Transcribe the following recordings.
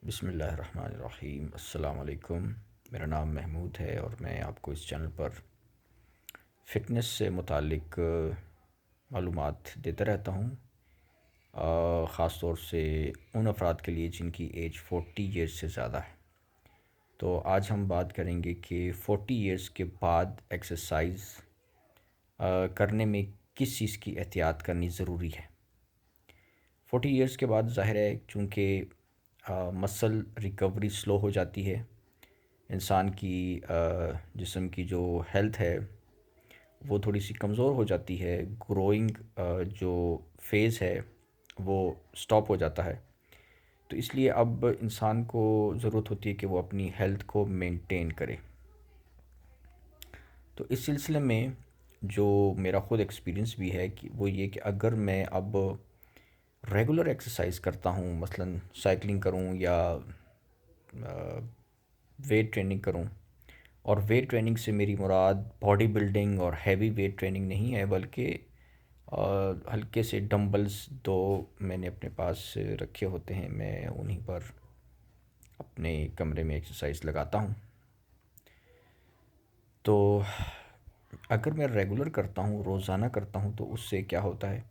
बिस्मिल्लाहिर्रहमानिर्रहीम। अस्सलाम वालेकुम। मेरा नाम महमूद है और मैं आपको इस चैनल पर फ़िटनेस से मुतालिक मालूमात देता रहता हूँ, ख़ास तौर से उन अफराद के लिए जिनकी एज 40 इयर्स से ज़्यादा है। तो आज हम बात करेंगे कि 40 इयर्स के बाद एक्सरसाइज करने में किस चीज़ की एहतियात करनी ज़रूरी है। 40 इयर्स के बाद ज़ाहिर है चूँकि मसल रिकवरी स्लो हो जाती है, इंसान की जिस्म की जो हेल्थ है वो थोड़ी सी कमज़ोर हो जाती है, ग्रोइंग जो फेज़ है वो स्टॉप हो जाता है। तो इसलिए अब इंसान को ज़रूरत होती है कि वो अपनी हेल्थ को मेंटेन करे। तो इस सिलसिले में जो मेरा ख़ुद एक्सपीरियंस भी है कि वो ये कि अगर मैं अब रेगुलर एक्सरसाइज करता हूँ, मसलन साइकिलिंग करूँ या वेट ट्रेनिंग करूँ, और वेट ट्रेनिंग से मेरी मुराद बॉडी बिल्डिंग और हैवी वेट ट्रेनिंग नहीं है, बल्कि हल्के से डंबल्स दो मैंने अपने पास रखे होते हैं, मैं उन्हीं पर अपने कमरे में एक्सरसाइज लगाता हूँ। तो अगर मैं रेगुलर करता हूँ, रोज़ाना करता हूँ, तो उससे क्या होता है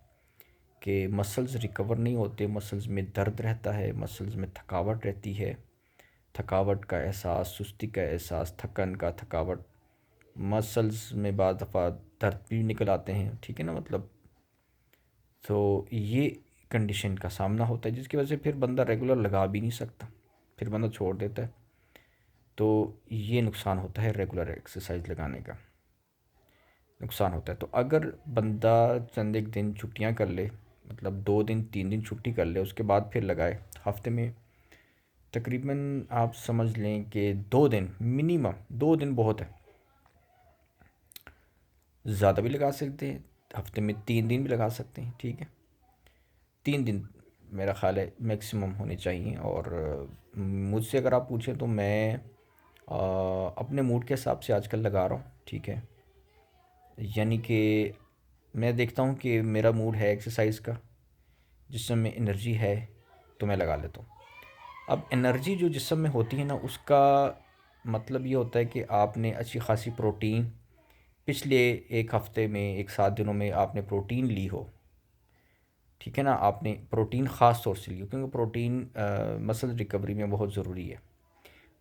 कि मसल्स रिकवर नहीं होते, मसल्स में दर्द रहता है, मसल्स में थकावट रहती है, थकावट का एहसास, सुस्ती का एहसास, थकन का थकावट, मसल्स में बाद दफ़ा दर्द भी निकल आते हैं, ठीक है ना, मतलब। तो ये कंडीशन का सामना होता है जिसकी वजह से फिर बंदा रेगुलर लगा भी नहीं सकता, फिर बंदा छोड़ देता है। तो ये नुकसान होता है रेगुलर एक्सरसाइज लगाने का, नुकसान होता है। तो अगर बंदा चंद एक दिन छुट्टियां कर ले, मतलब 2 दिन 3 दिन छुट्टी कर ले, उसके बाद फिर लगाए, हफ्ते में तकरीबन आप समझ लें कि 2 दिन मिनिमम, 2 दिन बहुत है, ज़्यादा भी लगा सकते हैं, हफ्ते में 3 दिन भी लगा सकते हैं, ठीक है। 3 दिन मेरा ख़्याल है मैक्सिमम होने चाहिए। और मुझसे अगर आप पूछें तो मैं अपने मूड के हिसाब से आजकल लगा रहा हूँ, ठीक है। यानी कि मैं देखता हूँ कि मेरा मूड है एक्सरसाइज का, जिसम में एनर्जी है, तो मैं लगा लेता हूँ। अब एनर्जी जो जिस्म में होती है ना, उसका मतलब ये होता है कि आपने अच्छी खासी प्रोटीन पिछले एक हफ़्ते में, एक 7 दिनों में आपने प्रोटीन ली हो, ठीक है ना, आपने प्रोटीन ख़ास तौर से ली हो, क्योंकि प्रोटीन मसल रिकवरी में बहुत ज़रूरी है।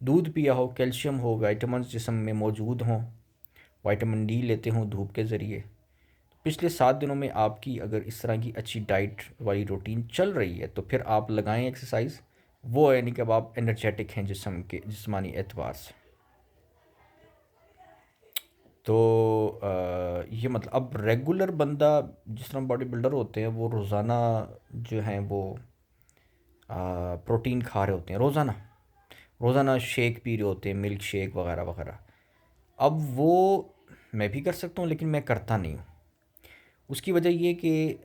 दूध पिया हो, कैल्शियम हो, विटामिन्स जिस्म में मौजूद हों, विटामिन डी लेते हों धूप के ज़रिए। पिछले 7 दिनों में आपकी अगर इस तरह की अच्छी डाइट वाली रूटीन चल रही है, तो फिर आप लगाएं एक्सरसाइज। वो यानी कि अब आप एनर्जेटिक हैं जिस्म के जिस्मानी एतबार से। तो ये मतलब अब रेगुलर बंदा, जिस तरह बॉडी बिल्डर होते हैं, वो रोज़ाना जो हैं वो प्रोटीन खा रहे होते हैं, रोज़ाना रोज़ाना शेक पी रहे होते हैं, मिल्क शेक वगैरह वगैरह। अब वो मैं भी कर सकता हूँ, लेकिन मैं करता नहीं हूँ। उसकी वजह ये कि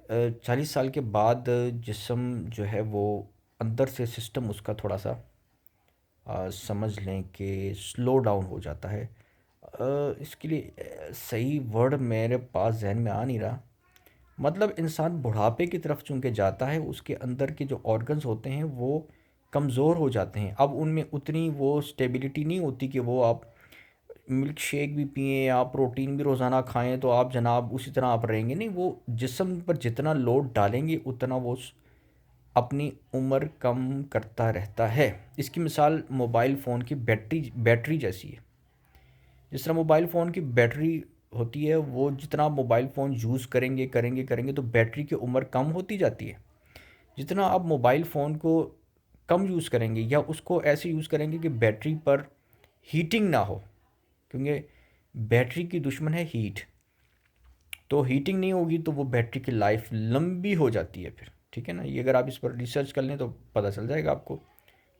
40 साल के बाद जिस्म जो है वो अंदर से सिस्टम उसका थोड़ा सा समझ लें कि स्लो डाउन हो जाता है। इसके लिए सही वर्ड मेरे पास जहन में आ नहीं रहा। मतलब इंसान बुढ़ापे की तरफ चूँकि जाता है, उसके अंदर के जो ऑर्गन्स होते हैं वो कमज़ोर हो जाते हैं। अब उनमें उतनी वो स्टेबिलिटी नहीं होती कि वो आप मिल्क शेक भी पिएँ, आप प्रोटीन भी रोज़ाना खाएँ तो आप जनाब उसी तरह आप रहेंगे, नहीं। वो जिस्म पर जितना लोड डालेंगे उतना वो अपनी उम्र कम करता रहता है। इसकी मिसाल मोबाइल फ़ोन की बैटरी बैटरी जैसी है। जिस तरह मोबाइल फ़ोन की बैटरी होती है, वो जितना आप मोबाइल फ़ोन यूज़ करेंगे करेंगे करेंगे तो बैटरी की उम्र कम होती जाती है। जितना आप मोबाइल फ़ोन को कम यूज़ करेंगे या उसको ऐसे यूज़ करेंगे कि बैटरी पर हीटिंग ना हो, क्योंकि बैटरी की दुश्मन है हीट। तो हीटिंग नहीं होगी तो वो बैटरी की लाइफ लंबी हो जाती है फिर, ठीक है ना। ये अगर आप इस पर रिसर्च कर लें तो पता चल जाएगा आपको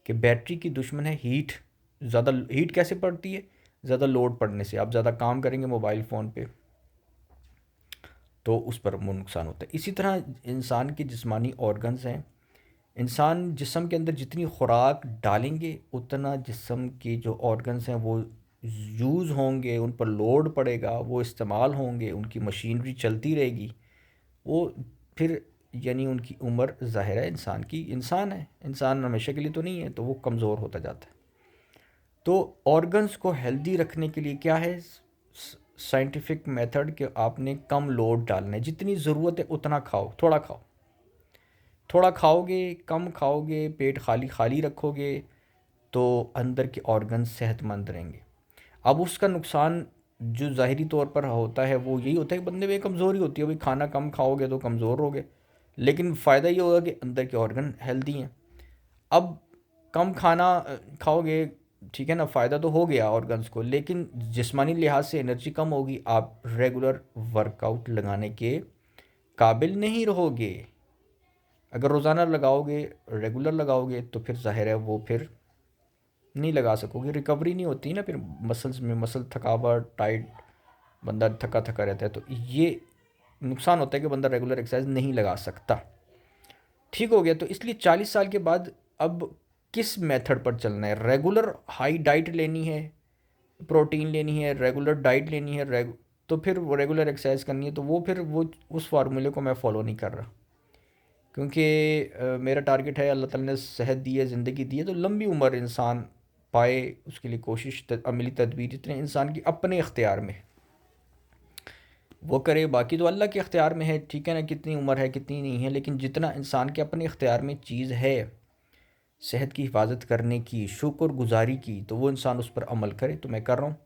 कि बैटरी की दुश्मन है हीट। ज़्यादा हीट कैसे पड़ती है? ज़्यादा लोड पड़ने से। आप ज़्यादा काम करेंगे मोबाइल फ़ोन पे तो उस पर वो नुकसान होता है। इसी तरह इंसान के जिस्मानी ऑर्गन्स हैं, इंसान जिस्म के अंदर जितनी खुराक डालेंगे उतना जिस्म के जो ऑर्गन्स हैं वो यूज़ होंगे, उन पर लोड पड़ेगा, वो इस्तेमाल होंगे, उनकी मशीनरी चलती रहेगी। वो फिर यानी उनकी उम्र ज़ाहिर है इंसान की, इंसान है, इंसान हमेशा के लिए तो नहीं है, तो वो कमज़ोर होता जाता है। तो ऑर्गन्स को हेल्दी रखने के लिए क्या है, साइंटिफिक मेथड कि आपने कम लोड डालना है, जितनी ज़रूरत है उतना खाओ, थोड़ा खाओ, थोड़ा खाओगे, कम खाओगे, पेट खाली खाली रखोगे तो अंदर के ऑर्गन्स सेहतमंद रहेंगे। अब उसका नुकसान जो ज़ाहिरी तौर पर होता है वो यही होता है कि बंदे में कमज़ोरी होती है, भाई खाना कम खाओगे तो कमज़ोर होगे, लेकिन फ़ायदा ये होगा कि अंदर के ऑर्गन हेल्दी हैं। अब कम खाना खाओगे, ठीक है ना, फ़ायदा तो हो गया ऑर्गन्स को, लेकिन जिस्मानी लिहाज से एनर्जी कम होगी, आप रेगुलर वर्कआउट लगाने के काबिल नहीं रहोगे। अगर रोज़ाना लगाओगे, रेगुलर लगाओगे तो फिर ज़ाहिर है वो फिर नहीं लगा सकोगे, रिकवरी नहीं होती ना, फिर मसल्स में मसल थकावट, टाइट, बंदा थका थका रहता है, तो ये नुकसान होता है कि बंदा रेगुलर एक्सरसाइज नहीं लगा सकता। ठीक हो गया, तो इसलिए 40 साल के बाद अब किस मेथड पर चलना है, रेगुलर हाई डाइट लेनी है, प्रोटीन लेनी है, रेगुलर डाइट लेनी है, तो फिर वो रेगुलर एक्सरसाइज करनी है, तो वो फिर वो उस फार्मूले को मैं फ़ॉलो नहीं कर रहा, क्योंकि मेरा टारगेट है, अल्लाह ताला ने सेहत दी है, ज़िंदगी दी है, तो लंबी उम्र इंसान पाए, उसके लिए कोशिश अमली तदबीर जितने इंसान की अपने इख्तियार में वो करे, बाकी तो अल्लाह के इख्तियार में है, ठीक है ना, कितनी उम्र है कितनी नहीं है, लेकिन जितना इंसान के अपने इख्तियार में चीज़ है सेहत की हिफाजत करने की, शुक्र गुजारी की, तो वो इंसान उस पर अमल करे, तो मैं कर रहा हूँ।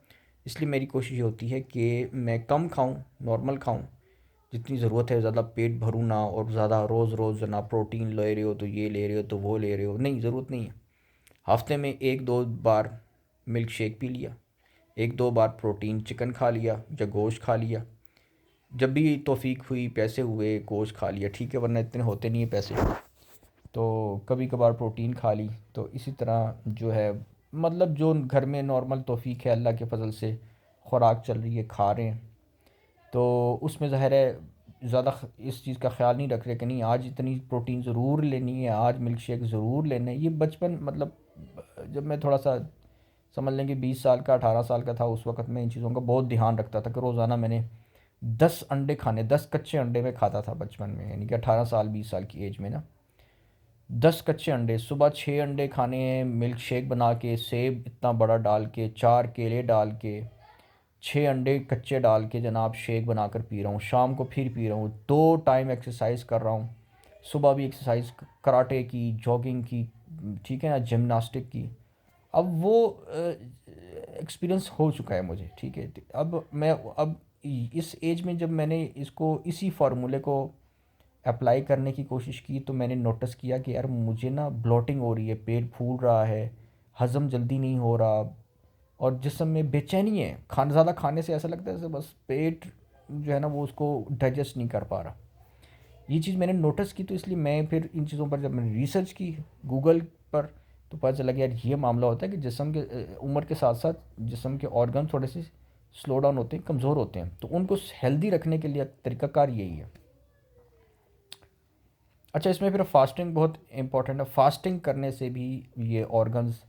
इसलिए मेरी कोशिश ये होती है कि मैं कम खाऊँ, नॉर्मल खाऊँ, जितनी ज़रूरत है, ज़्यादा पेट भरूँ ना, और ज़्यादा रोज़ रोज़ ना प्रोटीन ले रहे हो तो ये ले रहे हो तो वो ले रहे हो, नहीं, ज़रूरत नहीं है। हफ्ते में 1-2 बार मिल्क शेक पी लिया, 1-2 बार प्रोटीन चिकन खा लिया या गोश्त खा लिया, जब भी तौफीक हुई, पैसे हुए, गोश्त खा लिया, ठीक है, वरना इतने होते नहीं है पैसे, तो कभी कभार प्रोटीन खा ली। तो इसी तरह जो है, मतलब जो घर में नॉर्मल तौफीक है अल्लाह के फजल से खुराक चल रही है, खा रहे हैं, तो उसमें ज़ाहिर है ज़्यादा इस चीज़ का ख्याल नहीं रख रहे कि नहीं आज इतनी प्रोटीन ज़रूर लेनी है, आज मिल्क शेक ज़रूर लेना है। ये बचपन, मतलब जब मैं थोड़ा सा समझ लें कि 20 साल का, 18 साल का था, उस वक्त मैं इन चीज़ों का बहुत ध्यान रखता था कि रोज़ाना मैंने 10 अंडे खाने, 10 कच्चे अंडे में खाता था बचपन में, यानी कि 18 साल 20 साल की एज में ना, 10 कच्चे अंडे, सुबह 6 अंडे खाने हैं, मिल्क शेक बना के, सेब इतना बड़ा डाल के, 4 केले डाल के, 6 अंडे कच्चे डाल के जनाब शेक बनाकर पी रहा हूँ, शाम को फिर पी रहा हूँ, 2 टाइम एक्सरसाइज कर रहा हूँ, सुबह भी एक्सरसाइज, कराटे की, जॉगिंग की, ठीक है ना, जिमनास्टिक की। अब वो एक्सपीरियंस हो चुका है मुझे, ठीक है, अब मैं, अब इस एज में जब मैंने इसको, इसी फार्मूले को अप्लाई करने की कोशिश की, तो मैंने नोटिस किया कि यार मुझे ना ब्लोटिंग हो रही है, पेट फूल रहा है, हज़म जल्दी नहीं हो रहा, और जिस्म में बेचैनी है, खाना ज़्यादा खाने से ऐसा लगता है जैसे बस पेट जो है ना वो उसको डाइजेस्ट नहीं कर पा रहा। ये चीज़ मैंने नोटिस की, तो इसलिए मैं फिर इन चीज़ों पर जब मैंने रिसर्च की गूगल पर, तो पता चला कि यार ये मामला होता है कि जिस्म के उम्र के साथ साथ जिस्म के ऑर्गन थोड़े से स्लो डाउन होते हैं, कमज़ोर होते हैं, तो उनको हेल्दी रखने के लिए तरीक़ाकार यही है। अच्छा, इसमें फिर फास्टिंग बहुत इम्पोर्टेंट है, फास्टिंग करने से भी ये ऑर्गन्स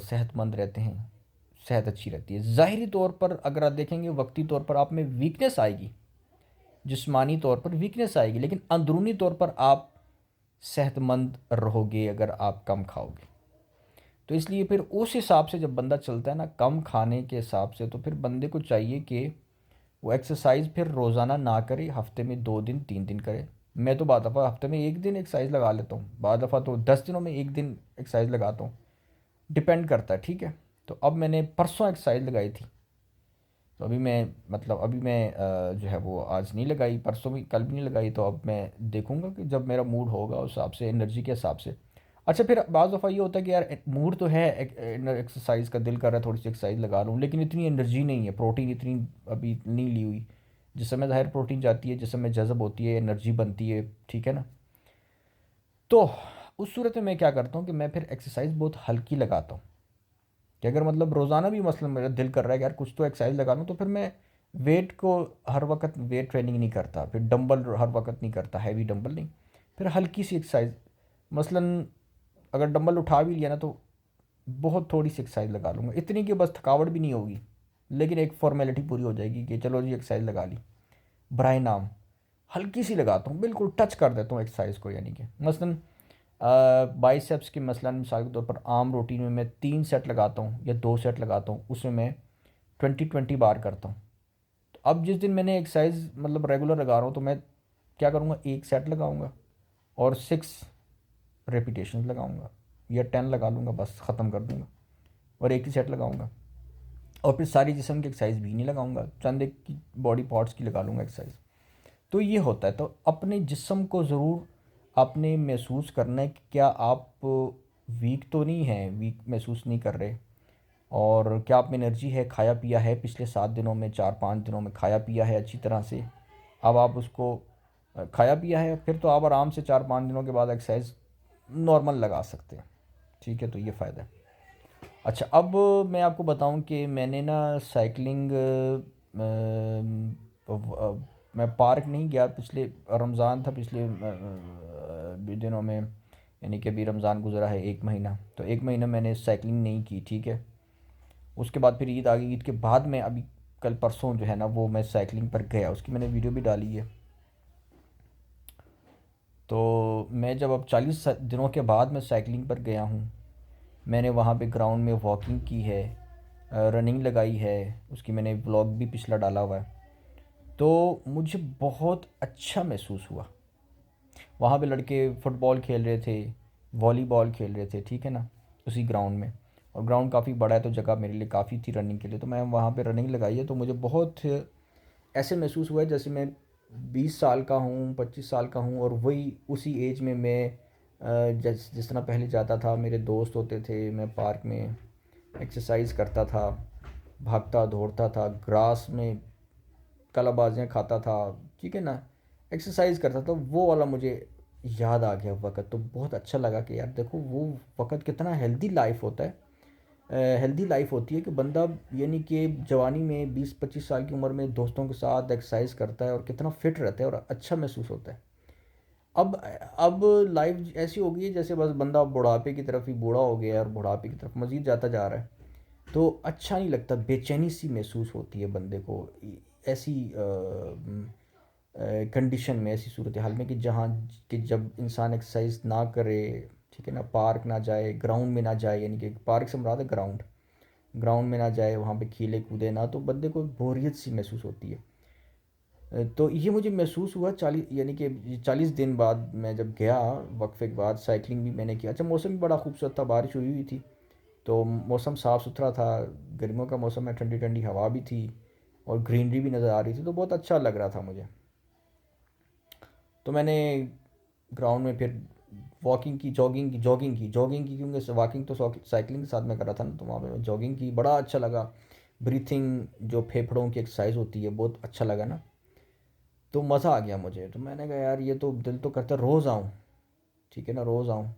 सेहतमंद रहते हैं, सेहत अच्छी रहती है। ज़ाहिरी तौर पर अगर आप देखेंगे, वक्ती तौर पर आप में वीकनेस आएगी, जिस्मानी तौर पर वीकनेस आएगी, लेकिन अंदरूनी तौर पर आप सेहतमंद रहोगे अगर आप कम खाओगे। तो इसलिए फिर उस हिसाब से जब बंदा चलता है ना, कम खाने के हिसाब से, तो फिर बंदे को चाहिए कि वो एक्सरसाइज फिर रोज़ाना ना करे, हफ्ते में 2 दिन 3 दिन करे। मैं तो बाद दफ़ा हफ्ते में 1 दिन एक्सरसाइज लगा लेता हूँ, बाद दफ़ा तो 10 दिनों में 1 दिन एक्सरसाइज लगाता हूँ, डिपेंड करता है, ठीक है। तो अब मैंने परसों एक्सरसाइज लगाई थी, तो अभी मैं, मतलब अभी मैं जो है वो आज नहीं लगाई, परसों भी, कल भी नहीं लगाई, तो अब मैं देखूँगा कि जब मेरा मूड होगा उस हिसाब से, एनर्जी के हिसाब से। अच्छा, फिर बाज़ दफ़ा ये होता है कि यार मूड तो है, एक्सरसाइज का दिल कर रहा है, थोड़ी सी एक्सरसाइज लगा लूँ, लेकिन इतनी एनर्जी नहीं है, प्रोटीन इतनी अभी नहीं ली हुई, जिस समय ज़ाहिर प्रोटीन जाती है, जिस समय जज़ब होती है, एनर्जी बनती है, ठीक है ना। तो उस सूरत में मैं क्या करता हूँ कि मैं फिर एक्सरसाइज बहुत हल्की लगाता हूँ, कि अगर मतलब रोज़ाना भी मसलन मेरा दिल कर रहा है कि यार कुछ तो एक्सरसाइज लगा लूँ, तो फिर मैं वेट को, हर वक्त वेट ट्रेनिंग नहीं करता, फिर डंबल हर वक्त नहीं करता, हैवी डंबल नहीं, फिर हल्की सी एक्सरसाइज, मसलन अगर डंबल उठा भी लिया ना, तो बहुत थोड़ी सी एक्सरसाइज लगा लूँगा, इतनी कि बस थकावट भी नहीं होगी, लेकिन एक फॉर्मेलिटी पूरी हो जाएगी कि चलो जी एक्सरसाइज लगा ली, बराए नाम। हल्की सी लगाता हूँ, बिल्कुल टच कर देता हूँ एक्सरसाइज को, यानी कि मसलन बाइसेप्स की मसलन मिसाल के तौर पर आम रूटीन में मैं 3 सेट लगाता हूँ या 2 सेट लगाता हूँ, उसमें मैं 20-20 बार करता हूँ। तो अब जिस दिन मैंने एक्सरसाइज मतलब रेगुलर लगा रहा हूँ तो मैं क्या करूँगा, 1 सेट लगाऊँगा और 6 रेपिटेशन लगाऊँगा या 10 लगा लूँगा, बस ख़त्म कर दूँगा और एक ही सेट लगाऊँगा। और फिर सारी जिस्म की एक्सरसाइज भी नहीं लगाऊँगा, चंद एक की बॉडी पार्ट्स की लगा लूँगा एक्सरसाइज। तो ये होता है। तो अपने जिस्म को ज़रूर आपने महसूस करना है कि क्या आप वीक तो नहीं हैं, वीक महसूस नहीं कर रहे, और क्या आप में एनर्जी है, खाया पिया है पिछले 7 दिनों में, 4-5 दिनों में खाया पिया है अच्छी तरह से। अब आप उसको खाया पिया है, फिर तो आप आराम से 4-5 दिनों के बाद एक्सरसाइज नॉर्मल लगा सकते हैं। ठीक है, तो ये फ़ायदा है। अच्छा, अब मैं आपको बताऊं कि मैंने ना साइकिलिंग मैं पार्क नहीं गया, पिछले रमज़ान था, पिछले दिनों में, यानी कि अभी रमज़ान गुज़रा है 1 महीना, तो 1 महीना मैंने साइकिलिंग नहीं की। ठीक है, उसके बाद फिर ईद आ गई, ईद के बाद मैं अभी कल परसों जो है ना वो मैं साइकिलिंग पर गया, उसकी मैंने वीडियो भी डाली है। तो मैं जब अब 40 दिनों के बाद मैं साइकिलिंग पर गया हूँ, मैंने वहाँ पे ग्राउंड में वॉकिंग की है, रनिंग लगाई है, उसकी मैंने व्लॉग भी पिछला डाला हुआ है। तो मुझे बहुत अच्छा महसूस हुआ। वहाँ पे लड़के फुटबॉल खेल रहे थे, वॉलीबॉल खेल रहे थे, ठीक है ना, उसी ग्राउंड में। और ग्राउंड काफ़ी बड़ा है तो जगह मेरे लिए काफ़ी थी रनिंग के लिए, तो मैं वहाँ पे रनिंग लगाई है। तो मुझे बहुत ऐसे महसूस हुआ है जैसे मैं 20 साल का हूँ, 25 साल का हूँ, और वही उसी एज में मैं जिस जिस तरह पहले जाता था, मेरे दोस्त होते थे, मैं पार्क में एक्सरसाइज करता था, भागता दौड़ता था, ग्रास में कलाबाजियाँ खाता था, ठीक है ना, एक्सरसाइज करता था, वो वाला मुझे याद आ गया वक़्त। तो बहुत अच्छा लगा कि यार देखो वो वक़्त कितना हेल्दी लाइफ होता है, हेल्दी लाइफ होती है कि बंदा यानी कि जवानी में 20-25 साल की उम्र में दोस्तों के साथ एक्सरसाइज करता है और कितना फिट रहता है और अच्छा महसूस होता है। अब लाइफ ऐसी हो गई है जैसे बस बंदा बुढ़ापे की तरफ ही बूढ़ा हो गया है और बुढ़ापे की तरफ मज़ीद जाता जा रहा है। तो अच्छा नहीं लगता, बेचैनी सी महसूस होती है बंदे को ऐसी कंडीशन में, ऐसी सूरत हाल में कि जहाँ कि जब इंसान एक्सरसाइज ना करे, ठीक है ना, पार्क ना जाए, ग्राउंड में ना जाए, यानी कि पार्क से मुराद है ग्राउंड, ग्राउंड में ना जाए, वहाँ पे खेले कूदे ना, तो बंदे को बोरियत सी महसूस होती है। तो ये मुझे महसूस हुआ 40 यानी कि 40 दिन बाद मैं जब गया, वक्फे के बाद साइकिलिंग भी मैंने किया। अच्छा, मौसम भी बड़ा खूबसूरत था, बारिश हुई हुई थी, तो मौसम साफ़ सुथरा था, गर्मियों का मौसम है, ठंडी ठंडी हवा भी थी और ग्रीनरी भी नज़र आ रही थी, तो बहुत अच्छा लग रहा था मुझे। तो मैंने ग्राउंड में फिर वॉकिंग की, जॉगिंग की क्योंकि वॉकिंग तो साइकिलिंग के साथ में कर रहा था ना, तो वहाँ पे मैं जॉगिंग की, बड़ा अच्छा लगा। ब्रीथिंग जो फेफड़ों की एक्सरसाइज होती है, बहुत अच्छा लगा ना, तो मज़ा आ गया मुझे। तो मैंने कहा यार ये तो दिल तो करता है रोज़ आऊँ, ठीक है ना, रोज़ आऊँ।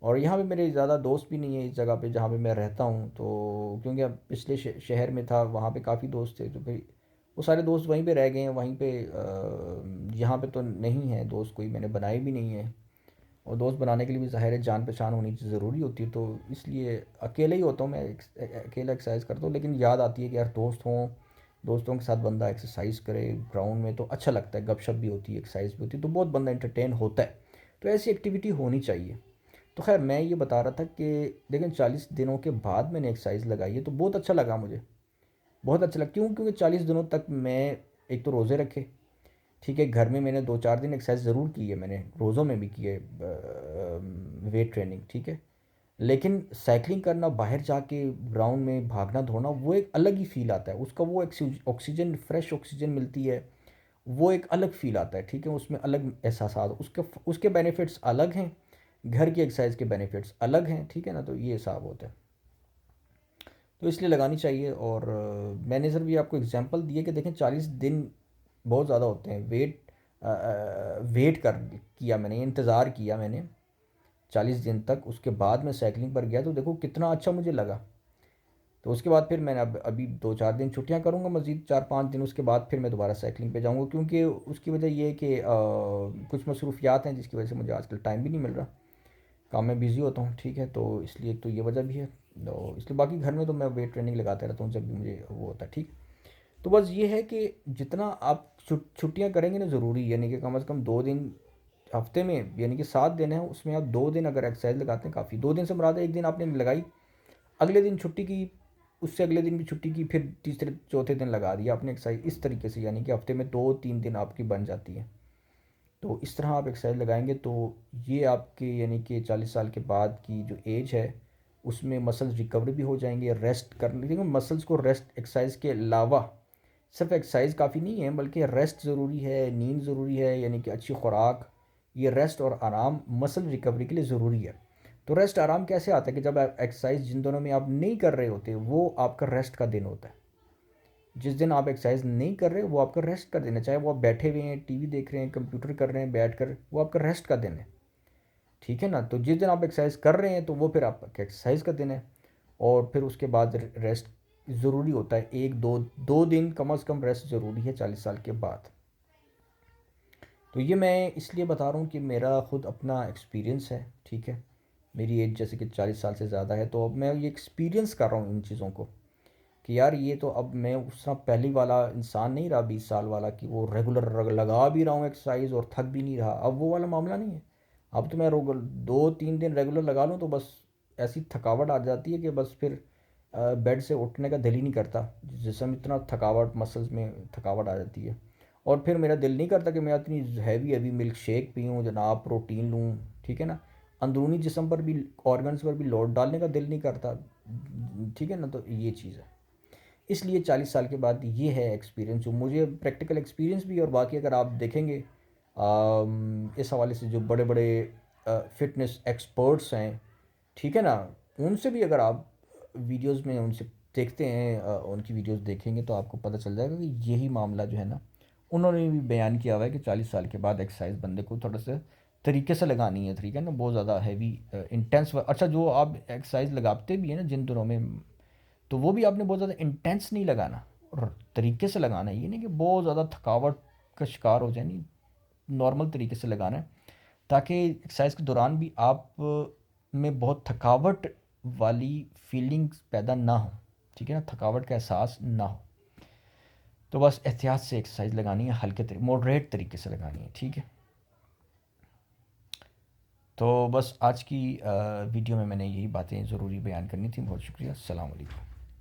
और यहाँ पे मेरे ज़्यादा दोस्त भी नहीं है इस जगह पे जहाँ पे मैं रहता हूँ, तो क्योंकि अब पिछले शहर में था, वहाँ पे काफ़ी दोस्त थे, तो फिर वो सारे दोस्त वहीं पे रह गए हैं, वहीं पे यहाँ पे तो नहीं है दोस्त, कोई मैंने बनाए भी नहीं है। और दोस्त बनाने के लिए भी ज़ाहिर है जान पहचान होनी ज़रूरी होती है, तो इसलिए अकेले ही होता हूँ मैं, अकेला एक्सरसाइज करता हूँ। लेकिन याद आती है कि यार दोस्त हों, दोस्तों के साथ बंदा एक्सरसाइज करे ग्राउंड में, तो अच्छा लगता है, गपशप भी होती है, एक्सरसाइज भी होती है, तो बहुत बंदा इंटरटेन होता है। तो ऐसी एक्टिविटी होनी चाहिए। तो खैर मैं ये बता रहा था कि लेकिन 40 दिनों के बाद मैंने एक्सरसाइज लगाई है, तो बहुत अच्छा लगा मुझे, बहुत अच्छा लगा। क्यों? क्योंकि 40 दिनों तक मैं एक तो रोज़े रखे, ठीक है, घर में मैंने 2-4 दिन एक्सरसाइज ज़रूर की है, मैंने रोज़ों में भी की है वेट ट्रेनिंग, ठीक है। लेकिन साइकिलिंग करना, बाहर जाके ग्राउंड में भागना दौड़ना, वो एक अलग ही फ़ील आता है उसका, वो ऑक्सीजन, फ्रेश ऑक्सीजन मिलती है, वो एक अलग फ़ील आता है, ठीक है, उसमें अलग एहसास, उसके उसके बेनिफिट्स अलग हैं, घर की एक्सरसाइज के बेनिफिट्स अलग हैं, ठीक है ना, तो ये हिसाब होता है। तो इसलिए लगानी चाहिए। और मैंने सर भी आपको एग्जांपल दिए कि देखें 40 दिन बहुत ज़्यादा होते हैं, वेट कर किया मैंने, इंतज़ार किया मैंने 40 दिन तक, उसके बाद मैं साइकिलिंग पर गया, तो देखो कितना अच्छा मुझे लगा। तो उसके बाद फिर मैंने अब अभी 2-4 दिन छुट्टियां करूंगा, मज़ीद 4-5 दिन, उसके बाद फिर मैं दोबारा साइकिलिंग पे जाऊंगा, क्योंकि उसकी वजह ये है कि कुछ मसरूफियात हैं जिसकी वजह से मुझे आजकल टाइम भी नहीं मिल रहा, काम में बिज़ी होता हूँ, ठीक है, तो इसलिए तो ये वजह भी है। तो इसलिए बाकी घर में तो मैं वेट ट्रेनिंग लगाता रहता हूँ जब भी मुझे वो होता है, ठीक। तो बस ये है कि जितना आप छुट्टियाँ करेंगे ना ज़रूरी, यानी कि कम से कम 2 दिन हफ्ते में, यानी कि 7 दिन है, उसमें आप 2 दिन अगर एक्सरसाइज लगाते हैं काफ़ी। 2 दिन से मुराद है, एक दिन आपने लगाई, अगले दिन छुट्टी की, उससे अगले दिन भी छुट्टी की, फिर तीसरे चौथे दिन लगा दिया आपने एक्सरसाइज, इस तरीके से, यानी कि हफ्ते में 2-3 दिन आपकी बन जाती है। तो इस तरह आप एक्सरसाइज लगाएंगे तो ये आपके यानी कि 40 साल के बाद की जो एज है उसमें मसल्स रिकवर भी हो जाएंगे। रेस्ट करने, देखो मसल्स को रेस्ट एक्सरसाइज के अलावा सिर्फ एक्सरसाइज काफ़ी नहीं है, बल्कि रेस्ट ज़रूरी है, नींद ज़रूरी है, यानी कि अच्छी खुराक, ये रेस्ट और आराम मसल रिकवरी के लिए ज़रूरी है। तो रेस्ट आराम कैसे आता है कि जब आप एक्सरसाइज जिन दोनों में आप नहीं कर रहे होते वो आपका रेस्ट का दिन होता है। जिस दिन आप एक्सरसाइज नहीं कर रहे वो आपका रेस्ट का दिन है, चाहे वो आप बैठे हुए हैं, टीवी देख रहे हैं, कंप्यूटर कर रहे हैं बैठ कर, वो आपका रेस्ट का दिन है। ठीक है ना। तो जिस दिन आप एक्सरसाइज कर रहे हैं तो वो फिर आपका एक्सरसाइज का दिन है, और फिर उसके बाद रेस्ट ज़रूरी होता है। 1-2 दिन कम से कम रेस्ट ज़रूरी है 40 साल के बाद। तो ये मैं इसलिए बता रहा हूँ कि मेरा खुद अपना एक्सपीरियंस है। ठीक है, मेरी एज जैसे कि 40 साल से ज़्यादा है, तो अब मैं ये एक्सपीरियंस कर रहा हूँ इन चीज़ों को कि यार ये तो अब मैं उस तरह पहली वाला इंसान नहीं रहा, 20 साल वाला, कि वो रेगुलर लगा भी रहा हूँ एक्सरसाइज और थक भी नहीं रहा। अब वो वाला मामला नहीं है। अब तो मैं 2-3 दिन रेगुलर लगा लूँ तो बस ऐसी थकावट आ जाती है कि बस फिर बेड से उठने का दिल ही नहीं करता। जिसम इतना थकावट, मसल्स में थकावट आ जाती है, और फिर मेरा दिल नहीं करता कि मैं इतनी हैवी हैवी मिल्क शेक पीऊँ जनाब, प्रोटीन लूँ। ठीक है ना, अंदरूनी जिसम पर भी, ऑर्गन्स पर भी लोड डालने का दिल नहीं करता। ठीक है ना, तो ये चीज़ है। इसलिए 40 साल के बाद ये है एक्सपीरियंस जो मुझे, प्रैक्टिकल एक्सपीरियंस भी। और बाकी अगर आप देखेंगे इस हवाले से जो बड़े बड़े फिटनेस एक्सपर्ट्स हैं, ठीक है ना, उनसे भी अगर आप वीडियोस में उनसे देखते हैं, उनकी वीडियोस देखेंगे तो आपको पता चल जाएगा कि यही मामला जो है ना, उन्होंने भी बयान किया हुआ है कि 40 साल के बाद एक्सरसाइज बंदे को थोड़ा सा तरीके से लगानी है। तरीका ना बहुत ज़्यादा हैवी इंटेंस। अच्छा, जो आप एक्सरसाइज लगाते भी हैं ना जिन दिनों में, तो वो भी आपने बहुत ज़्यादा इंटेंस नहीं लगाना, और तरीके से लगाना है। ये नहीं कि बहुत ज़्यादा थकावट का शिकार हो जाए, नहीं, नॉर्मल तरीके से लगाना है, ताकि एक्सरसाइज के दौरान भी आप में बहुत थकावट वाली फीलिंग्स पैदा ना हो। ठीक है ना, थकावट का एहसास ना हो। तो बस एहतियात से एक्सरसाइज लगानी है, हल्के मॉडरेट तरीके से लगानी है। ठीक है, तो बस आज की वीडियो में मैंने यही बातें ज़रूरी बयान करनी थी। बहुत शुक्रिया। अस्सलाम वालेकुम।